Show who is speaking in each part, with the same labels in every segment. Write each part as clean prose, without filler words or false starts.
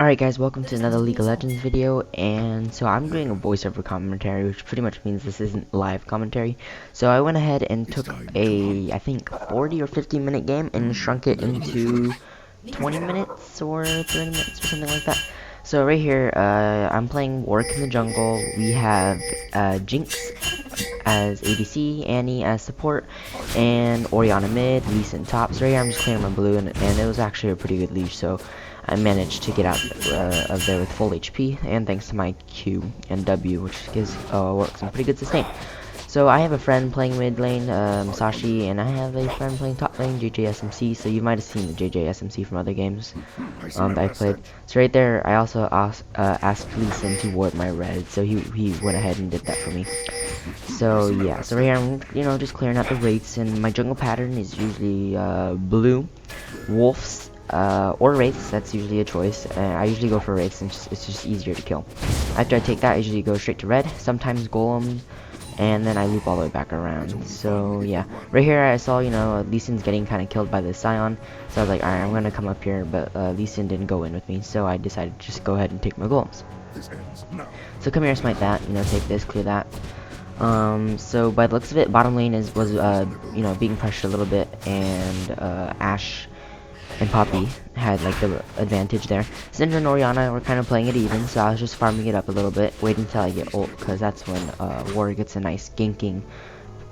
Speaker 1: Alright guys, welcome to another League of Legends video, and so I'm doing a voiceover commentary, which pretty much means this isn't live commentary. So I went ahead and took I think 40 or 50 minute game and shrunk it into 20 minutes or 30 minutes or something like that. So right here, I'm playing Warwick in the jungle. We have Jinx as ADC, Annie as support, and Orianna mid, Lee Sin top. So right here I'm just clearing my blue, and it was actually a pretty good leash, so I managed to get out of there with full HP, and thanks to my Q and W, which gives Warwick some pretty good sustain. So I have a friend playing mid lane, Sashi, and I have a friend playing top lane, JJSMC. So you might have seen the JJSMC from other games that I played. So right there, I also asked Lee Sin to ward my red, so he went ahead and did that for me. So yeah, so right here I'm just clearing out the wraiths, and my jungle pattern is usually blue, wolves, or wraiths. That's usually a choice. I usually go for wraiths, and it's just easier to kill. After I take that, I usually go straight to red, sometimes golem, and then I loop all the way back around. So yeah, right here I saw Lee Sin's getting kind of killed by the Scion, so I was like, alright, I'm gonna come up here, but Lee Sin didn't go in with me, so I decided to just go ahead and take my golems. So come here, smite that, take this, clear that. So by the looks of it, bottom lane was being pressured a little bit, and Ashe and Poppy had like the advantage there. Syndra and Orianna were kind of playing it even, so I was just farming it up a little bit, waiting until I get ult, because that's when Warrior gets a nice ganking,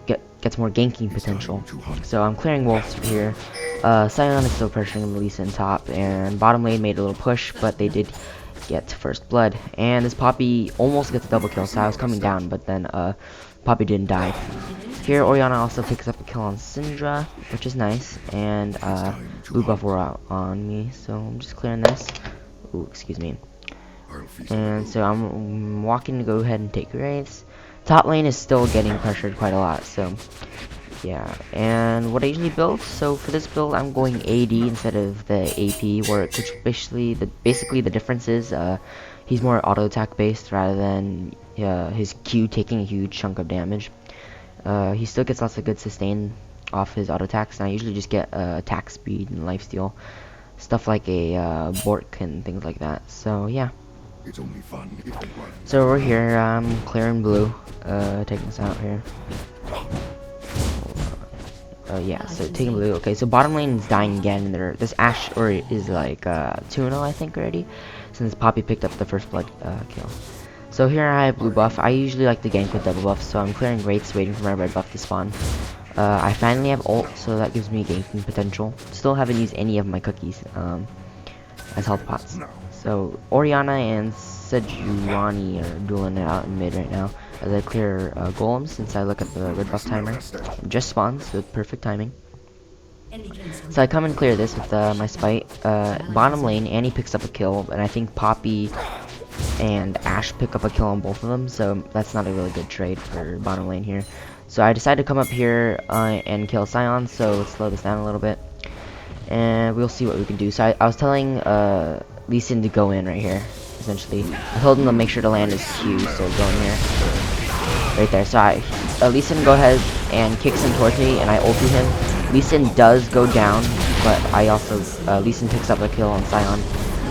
Speaker 1: gets more ganking potential. So I'm clearing wolves here. Sion is still pressuring the Lee Sin top, and bottom lane made a little push, but they did get first blood. And this Poppy almost gets a double kill, so I was coming down, but then Poppy didn't die. Here, Orianna also picks up a kill on Syndra, which is nice, and blue buff were out on me, so I'm just clearing this. Ooh, excuse me. And so I'm walking to go ahead and take wraiths. Top lane is still getting pressured quite a lot, so yeah. And what I usually build, so for this build I'm going AD instead of the AP, which basically the difference is he's more auto attack based rather than his Q taking a huge chunk of damage. He still gets lots of good sustain off his auto attacks, and I usually just get attack speed and lifesteal, stuff like a Bork and things like that. So yeah.
Speaker 2: It's only fun.
Speaker 1: So we're here, I'm clearing blue, taking this out here. Yeah, so taking blue. Okay, so bottom lane is dying again, and this Ashe is like 2-0 I think already, since Poppy picked up the first blood kill. So here I have blue buff. I usually like to gank with double buff, so I'm clearing wraiths, waiting for my red buff to spawn. I finally have ult, so that gives me ganking potential. Still haven't used any of my cookies as health pots. So Orianna and Sejuani are dueling it out in mid right now as I clear golems, since I look at the red buff timer. Just spawned, so perfect timing. So I come and clear this with my spite. Bottom lane, Annie picks up a kill, and I think Poppy and Ashe pick up a kill on both of them, so that's not a really good trade for bottom lane here. So I decided to come up here and kill Sion, so let's slow this down a little bit, and we'll see what we can do. So I was telling Lee Sin to go in right here, essentially. I told him to make sure to land his Q, so go in here. Right there. So Lee Sin go ahead and kicks him towards me, and I ulti him. Lee Sin does go down, but I also, Lee Sin picks up a kill on Sion,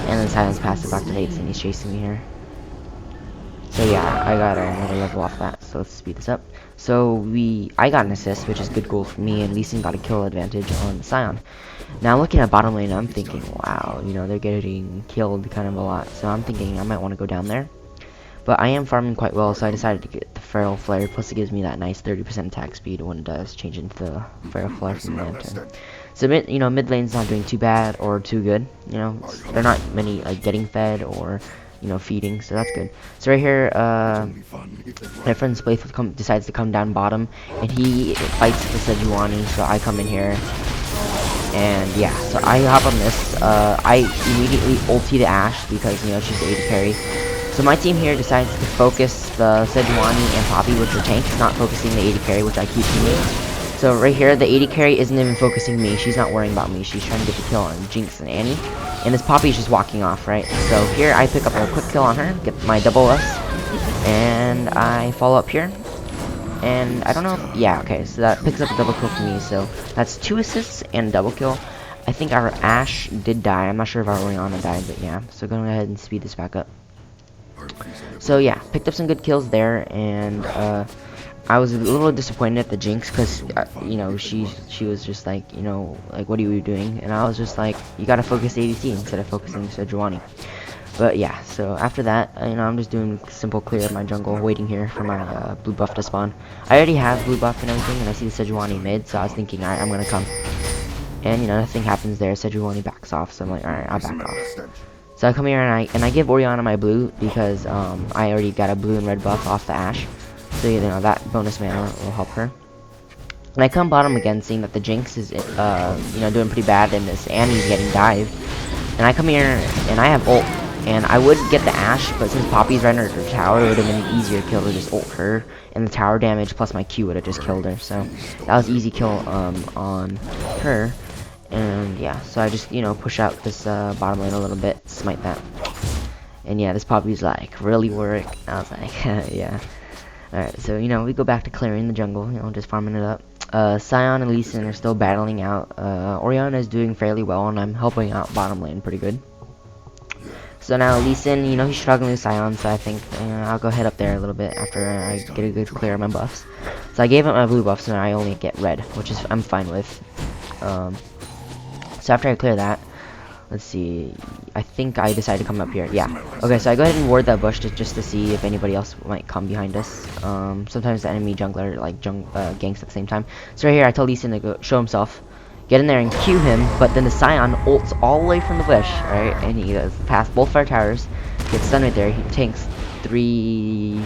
Speaker 1: and then Sion's passive activates, and he's chasing me here. So yeah, I got another level off that, so let's speed this up. So I got an assist, which is good goal for me, and Lee Sin got a kill advantage on Sion. Now looking at bottom lane, I'm thinking, wow, they're getting killed kind of a lot, so I'm thinking I might want to go down there. But I am farming quite well, so I decided to get the Feral Flare, plus it gives me that nice 30% attack speed when it does change into the Feral Flare from the Lantern. So mid lane's not doing too bad or too good, they're not many like getting fed or feeding, so that's good. So right here, my friend Splayth decides to come down bottom, and he fights the Sejuani, so I come in here, and yeah, so I hop on this. I immediately ulti the Ashe because she's the AD carry. So my team here decides to focus the Sejuani and Poppy, which are tanks, not focusing the AD carry, which I keep teaming. So right here, the AD carry isn't even focusing me. She's not worrying about me. She's trying to get the kill on Jinx and Annie. And this Poppy is just walking off, right? So here I pick up a quick kill on her, get my double S, and I follow up here. And I don't know if, yeah, okay, so that picks up a double kill for me. So that's 2 assists and a double kill. I think our Ashe did die. I'm not sure if our Orianna died, but yeah. So go ahead and speed this back up. So yeah, picked up some good kills there, and I was a little disappointed at the Jinx because you know, she was just like, you know, like, what are you doing? And I was just like, you gotta focus ADC instead of focusing Sejuani. But yeah, so after that, you know, I'm just doing simple clear of my jungle, waiting here for my blue buff to spawn. I already have blue buff and everything, and I see the Sejuani mid, so I was thinking, alright, I'm gonna come. And you know, nothing happens there. Sejuani backs off, so I'm like, alright, I'll back off. So I come here and I give Orianna my blue because I already got a blue and red buff off the Ashe. So you know, that bonus mana will help her. And I come bottom again, seeing that the Jinx is you know, doing pretty bad, and this Annie's getting dived. And I come here and I have ult, and I would get the Ashe, but since Poppy's right under her tower, it would have been an easier kill to just ult her, and the tower damage plus my Q would have just killed her. So that was easy kill on her. And yeah, so I just, you know, push out this bottom lane a little bit, smite that. And yeah, this Poppy's like, really, Warwick? I was like, yeah. Alright, so you know, we go back to clearing the jungle, you know, just farming it up. Sion and Lee Sin are still battling out. Orianna is doing fairly well, and I'm helping out bottom lane pretty good. So now Lee Sin, you know, he's struggling with Sion, so I think I'll go head up there a little bit after I get a good clear of my buffs. So I gave up my blue buffs, so now I only get red, which is I'm fine with. So after I clear that, let's see, I think I decided to come up here. Yeah. Okay, so I go ahead and ward that bush just to see if anybody else might come behind us. Sometimes the enemy jungler like ganks at the same time. So right here, I tell Lee Sin to go show himself, get in there and Q him, but then the Sion ults all the way from the bush, right? And he goes past both our towers, gets stunned right there. He tanks three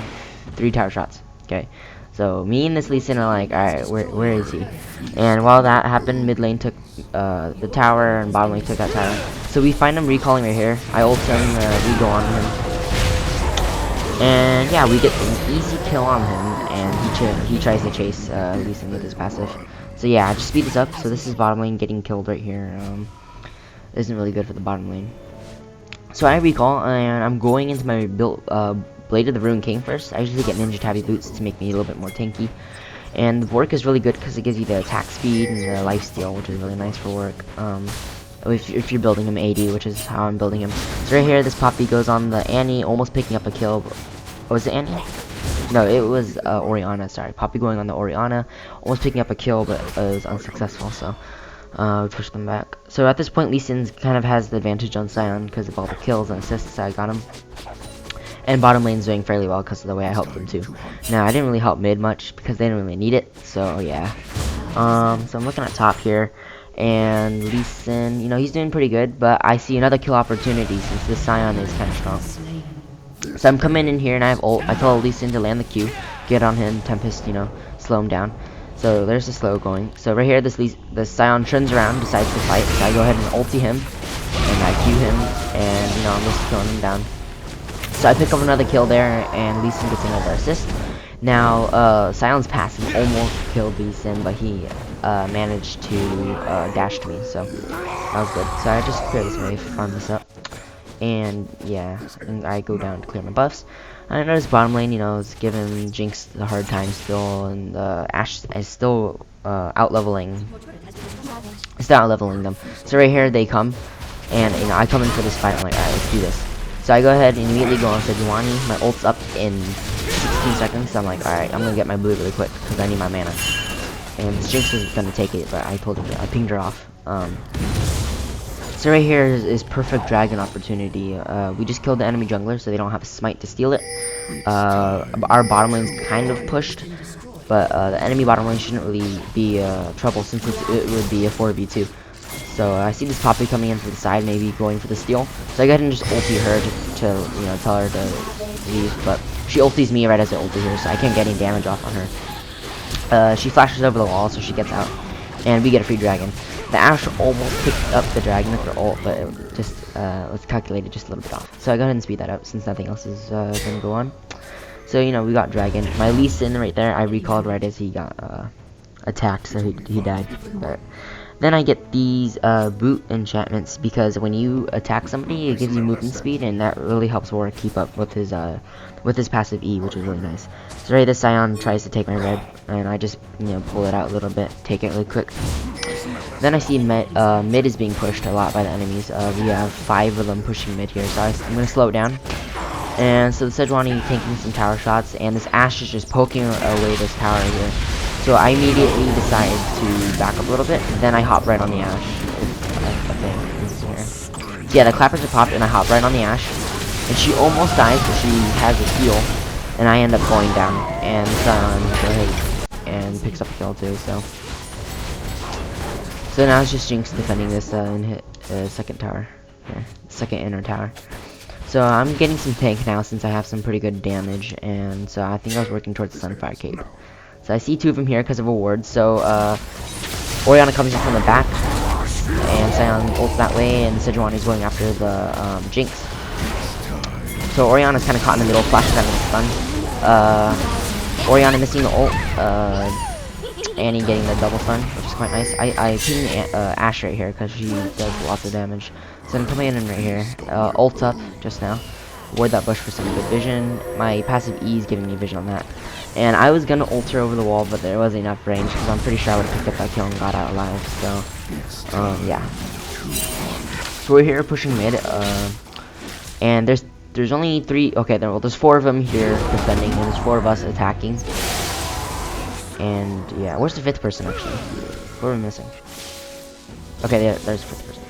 Speaker 1: tower shots. Okay. So me and this Lee Sin are like, alright, where is he? And while that happened, mid lane took the tower, and bottom lane took that tower. So we find him recalling right here. I ult him, we go on him. And yeah, we get an easy kill on him, and he tries to chase Lee Sin with his passive. So yeah, I just speed this up. So this is bottom lane getting killed right here. Isn't really good for the bottom lane. So I recall, and I'm going into my build Blade of the Ruined King first. I usually get Ninja Tabby boots to make me a little bit more tanky. And the Warwick is really good because it gives you the attack speed and the lifesteal, which is really nice for Warwick. If you're building him AD, which is how I'm building him. So right here, this Poppy goes on the Annie, almost picking up a kill. Oh, was it Annie? No, it was Orianna, sorry. Poppy going on the Orianna, almost picking up a kill, but it was unsuccessful, so we pushed them back. So at this point, Lee Sin kind of has the advantage on Sion because of all the kills and assists I got him. And bottom lane's doing fairly well because of the way I helped them too. Now, I didn't really help mid much because they didn't really need it, so yeah. So I'm looking at top here, and Lee Sin, you know, he's doing pretty good, but I see another kill opportunity since this Sion is kind of strong. So I'm coming in here and I have ult. I tell Lee Sin to land the Q, get on him, Tempest, you know, slow him down. So there's the slow going. So right here, this Sion turns around, decides to fight, so I go ahead and ulti him, and I Q him, and you know, I'm just killing him down. So I pick up another kill there, and Lee Sin gets another assist. Now, Sion's passive almost killed Lee Sin, but he managed to dash to me, so that was good. So I just clear this wave, farm this up, and yeah, and I go down to clear my buffs. I notice bottom lane, you know, is giving Jinx the hard time still, and Ashe is still out-leveling. Still out-leveling them. So right here, they come, and you know, I come in for this fight. I'm like, alright, let's do this. So I go ahead and immediately go on Sejuani. My ult's up in 16 seconds, so I'm like, alright, I'm gonna get my blue really quick, because I need my mana. And this Jinx was gonna take it, but I pinged her off. So right here is perfect dragon opportunity. We just killed the enemy jungler, so they don't have a smite to steal it. Our bottom lane's kind of pushed, but the enemy bottom lane shouldn't really be trouble since it would be a 4v2. So I see this Poppy coming in from the side, maybe going for the steal. So I go ahead and just ulti her to you know, tell her to leave, but she ultis me right as I ulti her, so I can't get any damage off on her. She flashes over the wall, so she gets out, and we get a free dragon. The Ashe almost picked up the dragon with her ult, but it just was calculated just a little bit off. So I go ahead and speed that up since nothing else is gonna go on. So you know, we got dragon. My Lee Sin right there, I recalled right as he got attacked, so he died. But then I get these boot enchantments because when you attack somebody, it gives you movement speed, and that really helps Warwick keep up with his passive E, which is really nice. So right, this Sion tries to take my red, and I just, you know, pull it out a little bit, take it really quick. Then I see mid is being pushed a lot by the enemies. We have 5 of them pushing mid here, so I'm gonna slow it down. And so the Sejuani taking some tower shots, and this Ashe is just poking away this tower here. So I immediately decide to back up a little bit, then I hop right on the Ashe. So yeah, the clappers are popped, and I hop right on the Ashe. And she almost dies, but she has a heal, and I end up going down. And go ahead and picks up a kill too. So now it's just Jinx defending this second tower, here, second inner tower. So I'm getting some tank now since I have some pretty good damage, and so I think I was working towards the Sunfire Cape. So I see 2 of them here because of a ward. So Orianna comes in from the back, and Sion ults that way, and Sejuani's going after the Jinx. So Orianna's kind of caught in the middle, flashes out of the stun. Orianna missing the ult. Annie getting the double stun, which is quite nice. I ping Ashe right here because she does lots of damage. So I'm coming in right here. Ult up just now. Ward that bush for some good vision. My passive E is giving me vision on that. And I was gonna ult her over the wall, but there wasn't enough range because I'm pretty sure I would have picked up that kill and got out alive. So yeah. So we're here pushing mid. And there's only 3. Okay, there's 4 of them here defending, and there's 4 of us attacking. And yeah, where's the 5th person actually? What are we missing? Okay, there's 5th person.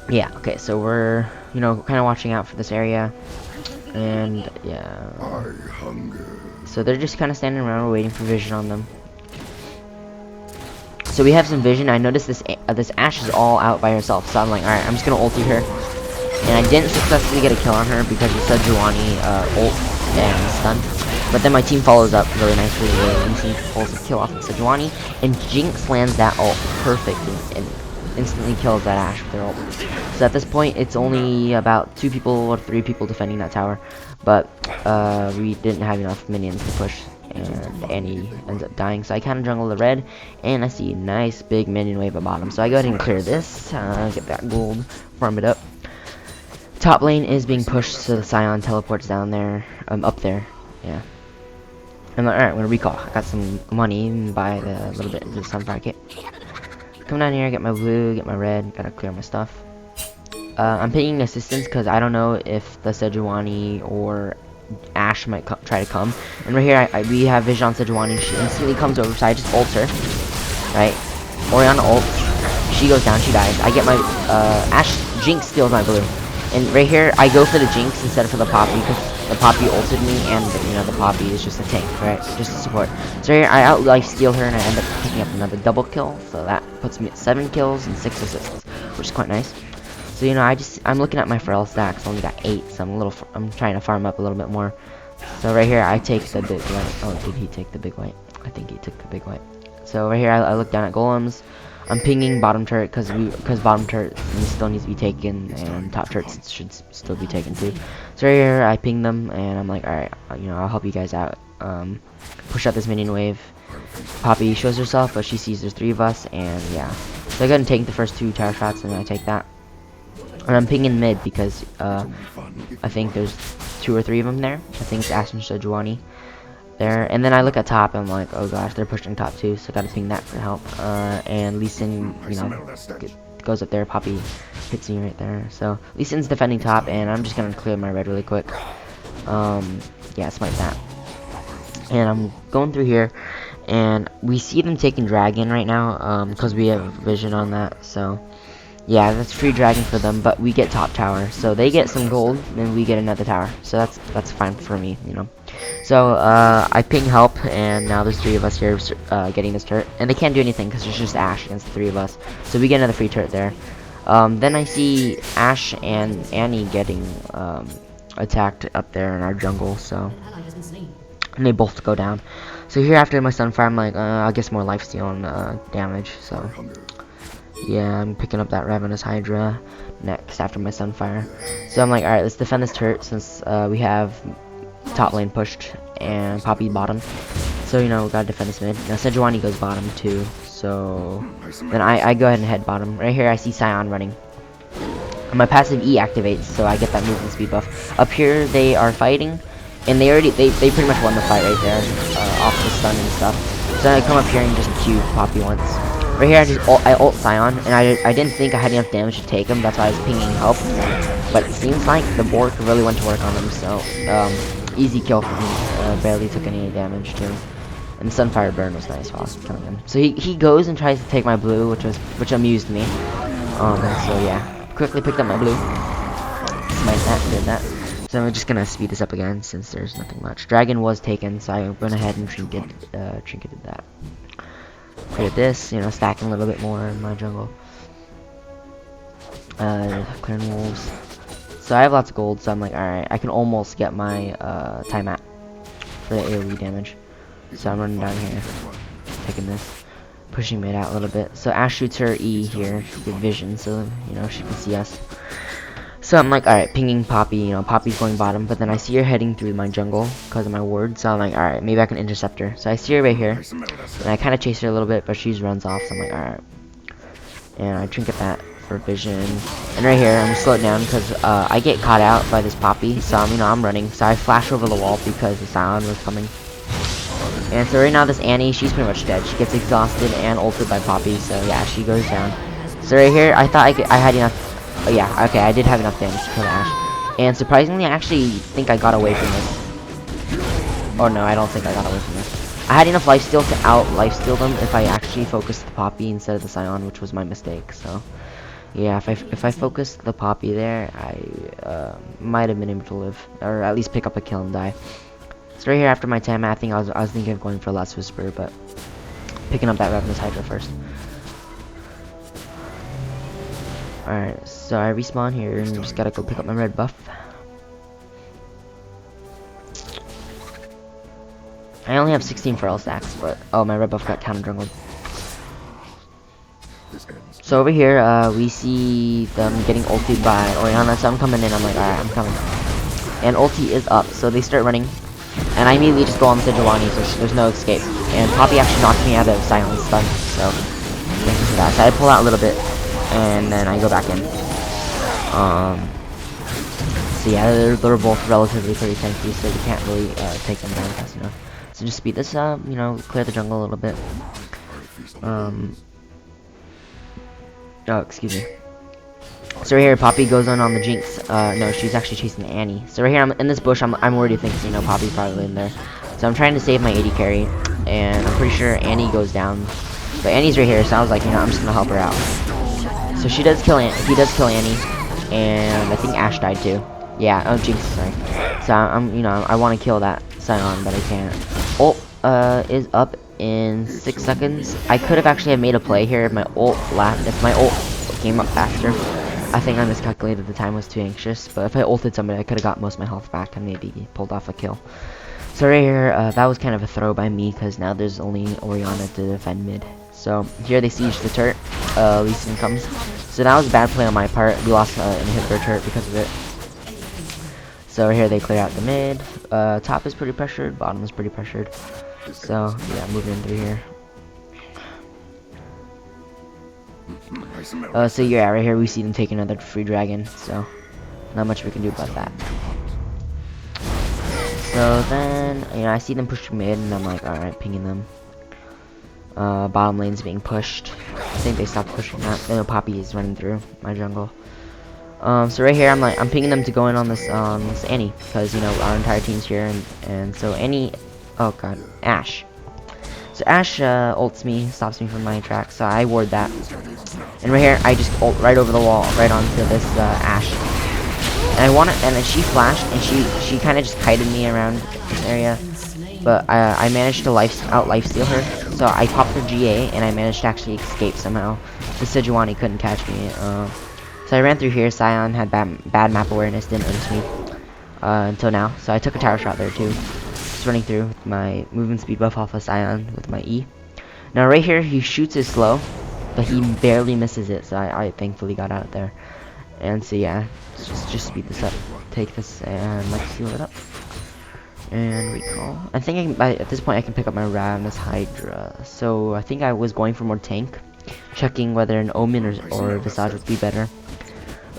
Speaker 1: Yeah, okay, so we're, kind of watching out for this area. And yeah. So they're just kind of standing around waiting for vision on them. So we have some vision. I noticed this Ashe is all out by herself. So I'm like, alright, I'm just going to ulti her. And I didn't successfully get a kill on her because of Sejuani ult and stun. But then my team follows up really nicely and pulls a kill off of Sejuani, and Jinx lands that ult perfect and instantly kills that Ashe with their ult. So at this point, it's only about 2 people or 3 people defending that tower, but we didn't have enough minions to push, and Annie ends up dying. So I kind of jungle the red, and I see a nice big minion wave at bottom. So I go ahead and clear this, get that gold, farm it up. Top lane is being pushed, so the Sion teleports down there, up there, yeah. I'm like, alright, I'm gonna recall. I got some money and buy a little bit of the Sunfire Kit. Come down here, get my blue, get my red, gotta clear my stuff. I'm picking assistance because I don't know if the Sejuani or Ashe might try to come. And right here, we have vision on Sejuani. She instantly comes over, so I just ult her. Right? Orianna ults. She goes down, she dies. I get my, Ashe, Jinx steals my blue. And right here, I go for the Jinx instead of for the Poppy because the Poppy ulted me, and the Poppy is just a tank, right? Just a support. So here, I out-life-steal her, and I end up picking up another double kill. So that puts me at 7 kills and 6 assists, which is quite nice. So I'm looking at my Pharrell stacks. I only got 8, so I'm trying to farm up a little bit more. So right here, I take the big white. Oh, did he take the big white? I think he took the big white. So right here, I look down at golems. I'm pinging bottom turret because bottom turret still needs to be taken, and top turret should still be taken too. So right here, I ping them, and I'm like, alright, I'll help you guys out. Push out this minion wave. Poppy shows herself, but she sees there's 3 of us, and yeah. So I go ahead and take the first 2 tower shots, and I take that. And I'm pinging mid because I think there's 2 or 3 of them there. I think it's Ashe and Sejuani there. And then I look at top, and I'm like, oh gosh, they're pushing top too, so I gotta ping that for help. And Lee Sin, goes up there. Poppy hits me right there. So Lee Sin's defending top, and I'm just gonna clear my red really quick. Yeah, smite that. And I'm going through here, and we see them taking dragon right now, because we have vision on that. So yeah, that's free dragon for them, but we get top tower, so they get some gold, and we get another tower. So that's fine for me, So I ping help, and now there's 3 of us here getting this turret, and they can't do anything because it's just Ashe against the 3 of us. So we get another free turret there. Then I see Ashe and Annie getting attacked up there in our jungle, so and they both go down. So here after my Sunfire, I'm like, I'll get some more lifesteal and damage. So yeah, I'm picking up that Ravenous Hydra next after my Sunfire. So I'm like, alright, let's defend this turret since we have top lane pushed and Poppy bottom. So we gotta defend this mid. Now Sejuani goes bottom too. So then I go ahead and head bottom. Right here I see Sion running. And my passive E activates, so I get that movement speed buff. Up here they are fighting, and they pretty much won the fight right there, off the stun and stuff. So I come up here and just Q Poppy once. Right here, I ult Scion, and I didn't think I had enough damage to take him. That's why I was pinging help. But it seems like the Bork really went to work on him. So easy kill for me. Barely took any damage to him. And the Sunfire Burn was nice while I was killing him. So he goes and tries to take my blue, which amused me. So yeah, quickly picked up my blue. Smite that, did that. So I'm just gonna speed this up again since there's nothing much. Dragon was taken, so I went ahead and trinketed that. Created this, you know, stacking a little bit more in my jungle. Clearing wolves. So I have lots of gold, so I'm like, alright, I can almost get my time at for the AoE damage. So I'm running down here, taking this, pushing mid out a little bit. So Ashe shoots her E here, she get vision, so you know she can see us. So I'm like, alright, pinging Poppy, you know, Poppy's going bottom, but then I see her heading through my jungle because of my ward, so I'm like, alright, maybe I can intercept her. So I see her right here, and I kind of chase her a little bit, but she runs off, so I'm like, alright. And I trinket that for vision. And right here, I'm slow it down because I get caught out by this Poppy, so I'm running. So I flash over the wall because the Scion was coming. And so right now this Annie, she's pretty much dead. She gets exhausted and ulted by Poppy, so yeah, she goes down. So right here, I thought I had enough. Oh yeah, okay, I did have enough damage to kill Ashe. And surprisingly, I actually think I got away from this. Oh no, I don't think I got away from this. I had enough lifesteal to out-lifesteal them if I actually focused the Poppy instead of the Scion, which was my mistake, so... Yeah, if I focused the Poppy there, I might have been able to live. Or at least pick up a kill and die. So right here after my 10, I think I was thinking of going for Last Whisper, but... Picking up that Ravenous Hydra first. Alright, so I respawn here and just gotta go pick up my red buff. I only have 16 feral stacks, but oh, my red buff got counter jungled. So over here, we see them getting ulted by Orianna, so I'm coming in, I'm like, alright, I'm coming. And ulti is up, so they start running. And I immediately just go on the Sejuani, so there's no escape. And Poppy actually knocked me out of silence stun, so thank you for that. So I pull out a little bit. And then I go back in. So yeah, they're both relatively pretty tanky, so we can't really take them down fast enough. So just speed this up, you know, clear the jungle a little bit. Oh, excuse me. So right here, Poppy goes on the Jinx. No, she's actually chasing Annie. So right here, I'm in this bush. I'm already thinking, you know, Poppy's probably in there. So I'm trying to save my AD carry, and I'm pretty sure Annie goes down. But Annie's right here, so I was like, you know, I'm just gonna help her out. So he does kill Annie, and I think Ashe died too. Yeah, oh Jinx, sorry. So you know, I want to kill that Scion, but I can't. Ult is up in 6 seconds. I could have actually made a play here if my ult came up faster. I think I miscalculated, the time was too anxious, but if I ulted somebody, I could have got most of my health back and maybe pulled off a kill. So right here, that was kind of a throw by me because now there's only Orianna to defend mid. So here they siege the turret. Lee Sin comes. So that was a bad play on my part. We lost an inhibitor turret because of it. So here they clear out the mid. Top is pretty pressured. Bottom is pretty pressured. So yeah, moving in through here. So yeah, right here we see them take another free dragon. So not much we can do about that. So then, you know, I see them pushing mid, and I'm like, alright, pinging them. Bottom lane's being pushed. I think they stopped pushing that. No, Poppy is running through my jungle. So right here, I'm pinging them to go in on this Annie, because you know our entire team's here, and so Annie, oh god, Ashe. So Ashe ults me, stops me from my track, so I ward that. And right here, I just ult right over the wall, right onto this Ashe. And and then she flashed, and she kind of just kited me around this area, but I managed to out lifesteal her. So I popped her GA, and I managed to actually escape somehow. The Sejuani couldn't catch me. So I ran through here. Scion had bad map awareness, didn't notice me until now. So I took a tower shot there too. Just running through with my movement speed buff off of Scion with my E. Now right here, he shoots his slow, but he barely misses it. So I thankfully got out there. And so yeah, just speed this up. Take this and let's seal it up. And recall. I think at this point I can pick up my Ravenous Hydra. So I think I was going for more tank, checking whether an Omen or Visage would be better.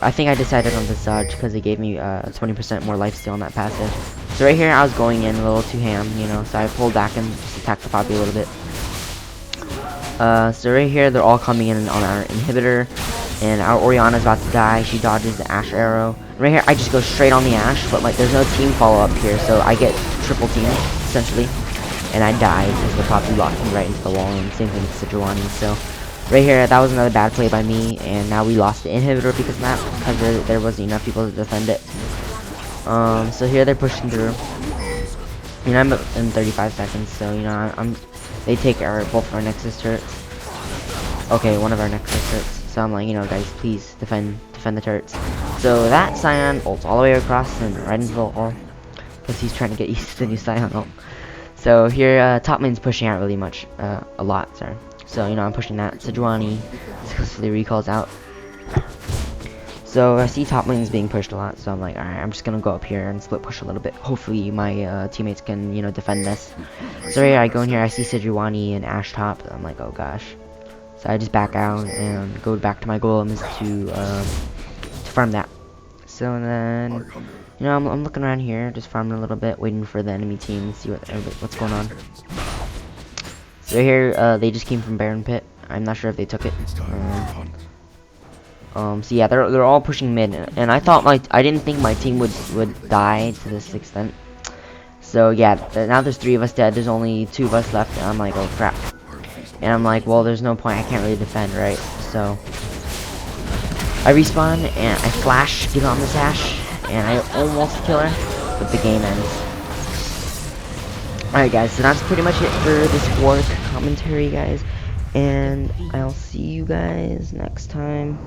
Speaker 1: I think I decided on Visage because it gave me 20% more lifesteal on that passive. So right here I was going in a little too ham, you know, so I pulled back and just attacked the Poppy a little bit. So right here, they're all coming in on our inhibitor, and our Orianna's about to die. She dodges the Ashe arrow. Right here, I just go straight on the Ashe, but like there's no team follow up here, so I get triple teamed essentially, and I die because the Poppy locked me right into the wall, and same thing with Sejuani. So right here, that was another bad play by me, and now we lost the inhibitor because of that, because there wasn't enough people to defend it. So here they're pushing through. You know, I'm in 35 seconds, so you know they take both of our Nexus turrets. Okay, one of our Nexus turrets. So I'm like, you know, guys, please defend the turrets. So that Scion ults all the way across and right into the wall, because he's trying to get used to the new Scion ult. So here, top lane's pushing out really a lot, sorry. So you know, I'm pushing that. Sejuani successfully recalls out. So I see top lane's being pushed a lot, so I'm like, alright, I'm just gonna go up here and split push a little bit. Hopefully my teammates can, you know, defend this. So right here, I go in here, I see Sejuani and Ashe top. I'm like, oh gosh. So I just back out and go back to my goal is to farm that. So then, you know, I'm looking around here, just farming a little bit, waiting for the enemy team to see what's going on. So here, they just came from Baron Pit. I'm not sure if they took it. So yeah, they're all pushing mid, and I didn't think my team would die to this extent. So yeah, now there's 3 of us dead. There's only 2 of us left, and I'm like, oh crap. And I'm like, well, there's no point. I can't really defend, right? So I respawn and I flash, get on this Ashe, and I almost kill her, but the game ends. Alright, guys, so that's pretty much it for this Warwick commentary, guys. And I'll see you guys next time.